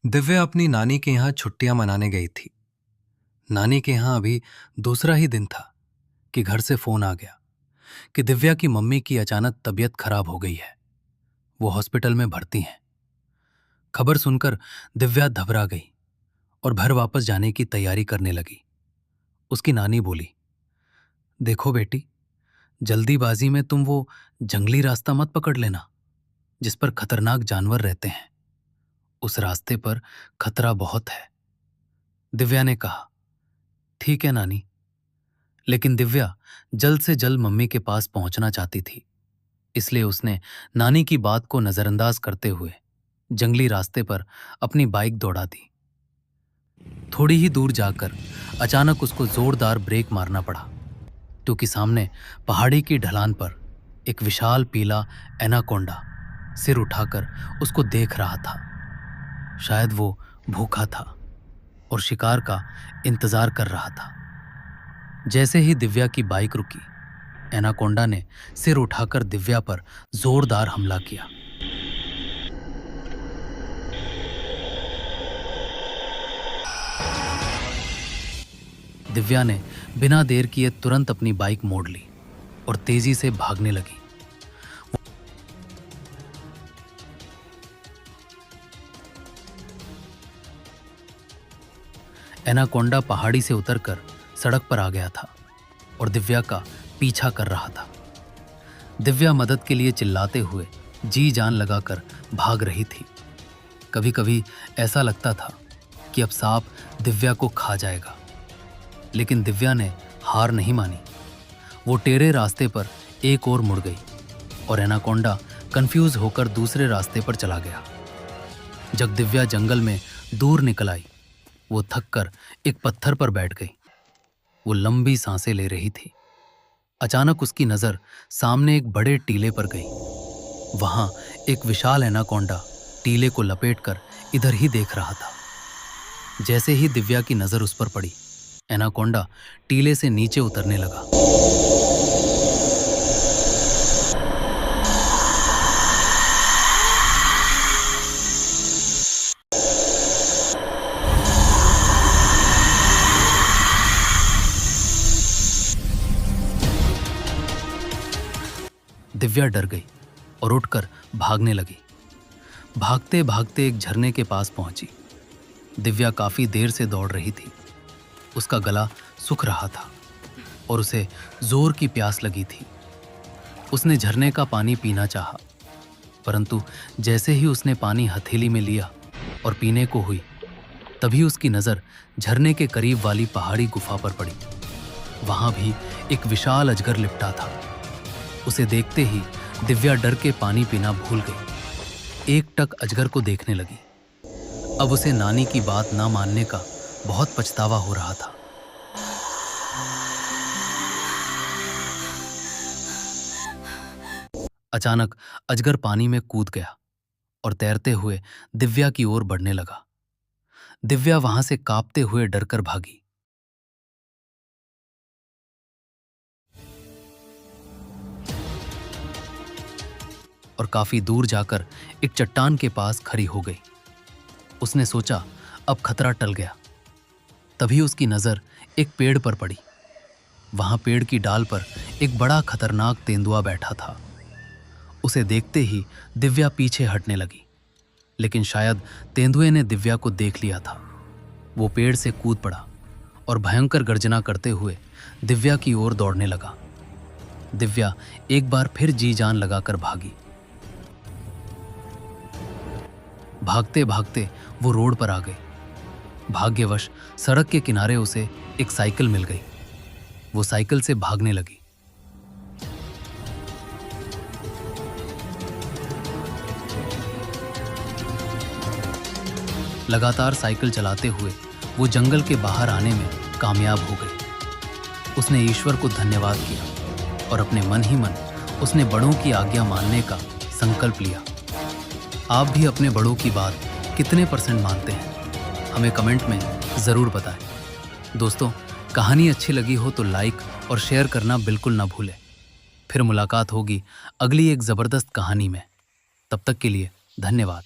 दिव्या अपनी नानी के यहाँ छुट्टियां मनाने गई थी। नानी के यहाँ अभी दूसरा ही दिन था कि घर से फोन आ गया कि दिव्या की मम्मी की अचानक तबीयत खराब हो गई है। वो हॉस्पिटल में भर्ती हैं। खबर सुनकर दिव्या घबरा गई और घर वापस जाने की तैयारी करने लगी। उसकी नानी बोली, देखो बेटी, जल्दीबाजी में तुम वो जंगली रास्ता मत पकड़ लेना जिस पर खतरनाक जानवर रहते हैं। उस रास्ते पर खतरा बहुत है। दिव्या ने कहा, ठीक है नानी। लेकिन दिव्या जल्द से जल्द मम्मी के पास पहुंचना चाहती थी, इसलिए उसने नानी की बात को नजरअंदाज करते हुए जंगली रास्ते पर अपनी बाइक दौड़ा दी। थोड़ी ही दूर जाकर अचानक उसको जोरदार ब्रेक मारना पड़ा, क्योंकि सामने पहाड़ी की ढलान पर एक विशाल पीला एनाकोंडा सिर उठाकर उसको देख रहा था। शायद वो भूखा था और शिकार का इंतजार कर रहा था। जैसे ही दिव्या की बाइक रुकी, एनाकोंडा ने सिर उठाकर दिव्या पर जोरदार हमला किया। दिव्या ने बिना देर किए तुरंत अपनी बाइक मोड़ ली और तेजी से भागने लगी। एनाकोंडा पहाड़ी से उतरकर सड़क पर आ गया था और दिव्या का पीछा कर रहा था। दिव्या मदद के लिए चिल्लाते हुए जी जान लगाकर भाग रही थी। कभी कभी ऐसा लगता था कि अब सांप दिव्या को खा जाएगा, लेकिन दिव्या ने हार नहीं मानी। वो टेढ़े रास्ते पर एक ओर मुड़ गई और एनाकोंडा कंफ्यूज होकर दूसरे रास्ते पर चला गया। जब दिव्या जंगल में दूर निकल आई, वो थककर एक पत्थर पर बैठ गई। वो लंबी सांसें ले रही थी। अचानक उसकी नजर सामने एक बड़े टीले पर गई। वहां एक विशाल एनाकोंडा टीले को लपेटकर इधर ही देख रहा था। जैसे ही दिव्या की नजर उस पर पड़ी, एनाकोंडा टीले से नीचे उतरने लगा। दिव्या डर गई और उठकर भागने लगी। भागते भागते एक झरने के पास पहुंची। दिव्या काफी देर से दौड़ रही थी। उसका गला सूख रहा था और उसे जोर की प्यास लगी थी। उसने झरने का पानी पीना चाहा, परंतु जैसे ही उसने पानी हथेली में लिया और पीने को हुई, तभी उसकी नजर झरने के करीब वाली पहाड़ी गुफा पर पड़ी। वहां भी एक विशाल अजगर लिपटा था। उसे देखते ही दिव्या डर के पानी पीना भूल गई। एकटक अजगर को देखने लगी। अब उसे नानी की बात ना मानने का बहुत पछतावा हो रहा था। अचानक अजगर पानी में कूद गया और तैरते हुए दिव्या की ओर बढ़ने लगा। दिव्या वहां से कांपते हुए डरकर भागी। और काफी दूर जाकर एक चट्टान के पास खड़ी हो गई। उसने सोचा अब खतरा टल गया। तभी उसकी नजर एक पेड़ पर पड़ी। वहां पेड़ की डाल पर एक बड़ा खतरनाक तेंदुआ बैठा था। उसे देखते ही दिव्या पीछे हटने लगी, लेकिन शायद तेंदुए ने दिव्या को देख लिया था। वो पेड़ से कूद पड़ा और भयंकर गर्जना करते हुए दिव्या की ओर दौड़ने लगा। दिव्या एक बार फिर जी जान लगाकर भागी। भागते भागते वो रोड पर आ गई। भाग्यवश सड़क के किनारे उसे एक साइकिल मिल गई। वो साइकिल से भागने लगी। लगातार साइकिल चलाते हुए वो जंगल के बाहर आने में कामयाब हो गई। उसने ईश्वर को धन्यवाद किया और अपने मन ही मन उसने बड़ों की आज्ञा मानने का संकल्प लिया। आप भी अपने बड़ों की बात कितने % मानते हैं, हमें कमेंट में ज़रूर बताएं। दोस्तों, कहानी अच्छी लगी हो तो लाइक और शेयर करना बिल्कुल ना भूलें। फिर मुलाकात होगी अगली एक ज़बरदस्त कहानी में। तब तक के लिए धन्यवाद।